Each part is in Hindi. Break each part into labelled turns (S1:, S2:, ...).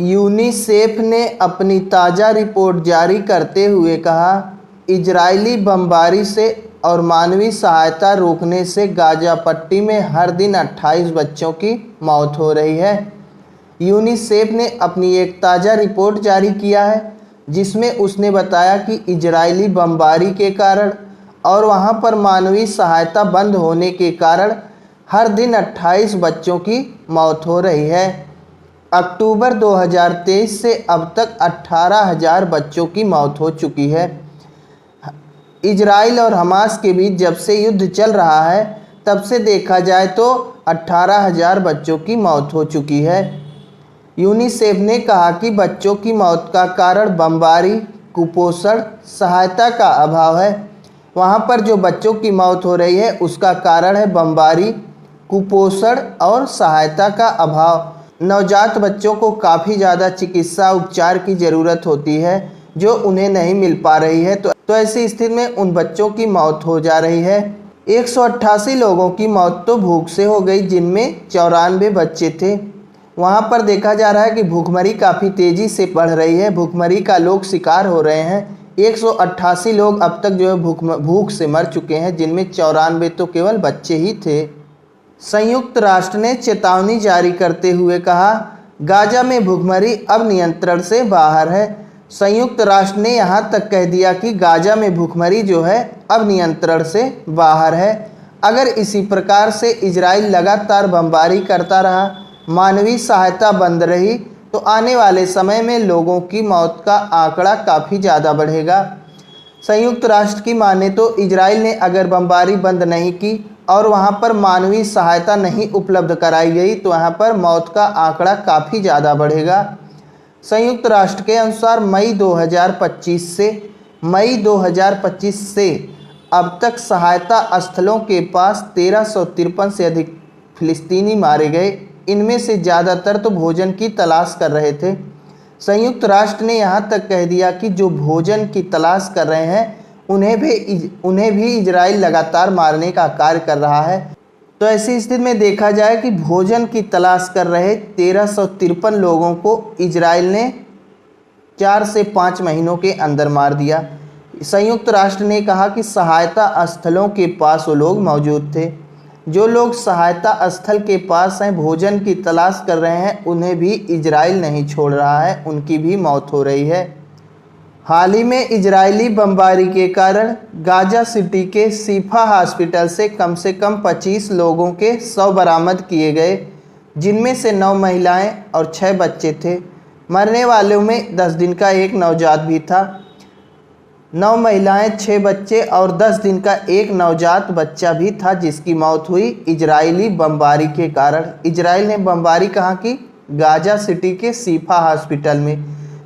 S1: यूनिसेफ ने अपनी ताज़ा रिपोर्ट जारी करते हुए कहा, इजरायली बमबारी से और मानवीय सहायता रोकने से गाजा पट्टी में हर दिन 28 बच्चों की मौत हो रही है। यूनिसेफ ने अपनी एक ताज़ा रिपोर्ट जारी किया है, जिसमें उसने बताया कि इजरायली बमबारी के कारण और वहां पर मानवीय सहायता बंद होने के कारण हर दिन 28 बच्चों की मौत हो रही है। अक्टूबर 2023 से अब तक 18,000 बच्चों की मौत हो चुकी है। इजराइल और हमास के बीच जब से युद्ध चल रहा है, तब से देखा जाए तो 18,000 बच्चों की मौत हो चुकी है। यूनिसेफ ने कहा कि बच्चों की मौत का कारण बमबारी, कुपोषण, सहायता का अभाव है। वहाँ पर जो बच्चों की मौत हो रही है उसका कारण है बमबारी, कुपोषण और सहायता का अभाव। नवजात बच्चों को काफ़ी ज़्यादा चिकित्सा उपचार की ज़रूरत होती है, जो उन्हें नहीं मिल पा रही है। तो ऐसी स्थिति में उन बच्चों की मौत हो जा रही है। 188 लोगों की मौत तो भूख से हो गई, जिनमें 94 बच्चे थे। वहाँ पर देखा जा रहा है कि भूखमरी काफ़ी तेज़ी से बढ़ रही है। भूखमरी का लोग शिकार हो रहे हैं। 188 लोग अब तक जो है भूख से मर चुके हैं, जिनमें 94 तो केवल बच्चे ही थे। संयुक्त राष्ट्र ने चेतावनी जारी करते हुए कहा, गाजा में भूखमरी अब नियंत्रण से बाहर है। संयुक्त राष्ट्र ने यहाँ तक कह दिया कि गाजा में भूखमरी जो है अब नियंत्रण से बाहर है। अगर इसी प्रकार से इजराइल लगातार बमबारी करता रहा, मानवीय सहायता बंद रही, तो आने वाले समय में लोगों की मौत का आंकड़ा काफ़ी ज़्यादा बढ़ेगा। संयुक्त राष्ट्र की माने तो इजराइल ने अगर बमबारी बंद नहीं की और वहां पर मानवीय सहायता नहीं उपलब्ध कराई गई, तो वहां पर मौत का आंकड़ा काफ़ी ज़्यादा बढ़ेगा। संयुक्त राष्ट्र के अनुसार मई 2025 से अब तक सहायता स्थलों के पास 1353 से अधिक फिलिस्तीनी मारे गए। इनमें से ज़्यादातर तो भोजन की तलाश कर रहे थे। संयुक्त राष्ट्र ने यहाँ तक कह दिया कि जो भोजन की तलाश कर रहे हैं, उन्हें भी इजराइल लगातार मारने का कार्य कर रहा है। तो ऐसी स्थिति में देखा जाए कि भोजन की तलाश कर रहे 1353 लोगों को इजराइल ने 4 से 5 महीनों के अंदर मार दिया। संयुक्त राष्ट्र ने कहा कि सहायता स्थलों के पास वो लोग मौजूद थे। जो लोग सहायता स्थल के पास हैं, भोजन की तलाश कर रहे हैं, उन्हें भी इजराइल नहीं छोड़ रहा है, उनकी भी मौत हो रही है। हाल ही में इजरायली बमबारी के कारण गाजा सिटी के शिफा हॉस्पिटल से कम 25 लोगों के शव बरामद किए गए, जिनमें से 9 महिलाएं और 6 बच्चे थे। मरने वालों में 10 दिन का एक नवजात भी था। 9 महिलाएं, 6 बच्चे और 10 दिन का एक नवजात बच्चा भी था, जिसकी मौत हुई इजरायली बमबारी के कारण। इजराइल ने बमबारी कहाँ की? गाजा सिटी के शिफा हॉस्पिटल में।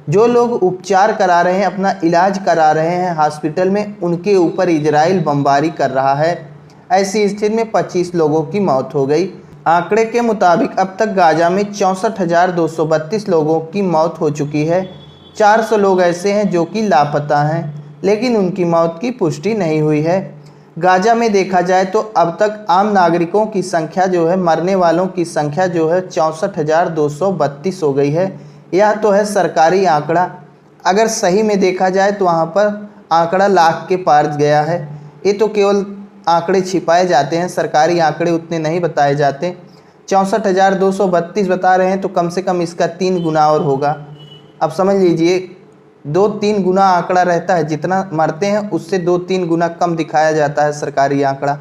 S1: जो लोग उपचार करा रहे हैं, अपना इलाज करा रहे हैं हॉस्पिटल में, उनके ऊपर इजराइल बमबारी कर रहा है। ऐसी स्थिति में 25 लोगों की मौत हो गई। आंकड़े के मुताबिक अब तक गाजा में 64,232 लोगों की मौत हो चुकी है। 400 लोग ऐसे हैं जो कि लापता हैं, लेकिन उनकी मौत की पुष्टि नहीं हुई है। गाजा में देखा जाए तो अब तक आम नागरिकों की संख्या जो है, मरने वालों की संख्या जो है 64,232 हो गई है। यह तो है सरकारी आंकड़ा। अगर सही में देखा जाए तो वहाँ पर आंकड़ा लाख के पार गया है। ये तो केवल आंकड़े छिपाए जाते हैं, सरकारी आंकड़े उतने नहीं बताए जाते। 64,232 बता रहे हैं, तो कम से कम इसका 3 गुना और होगा। अब समझ लीजिए, 2-3 गुना आंकड़ा रहता है। जितना मरते हैं उससे 2-3 गुना कम दिखाया जाता है सरकारी आंकड़ा।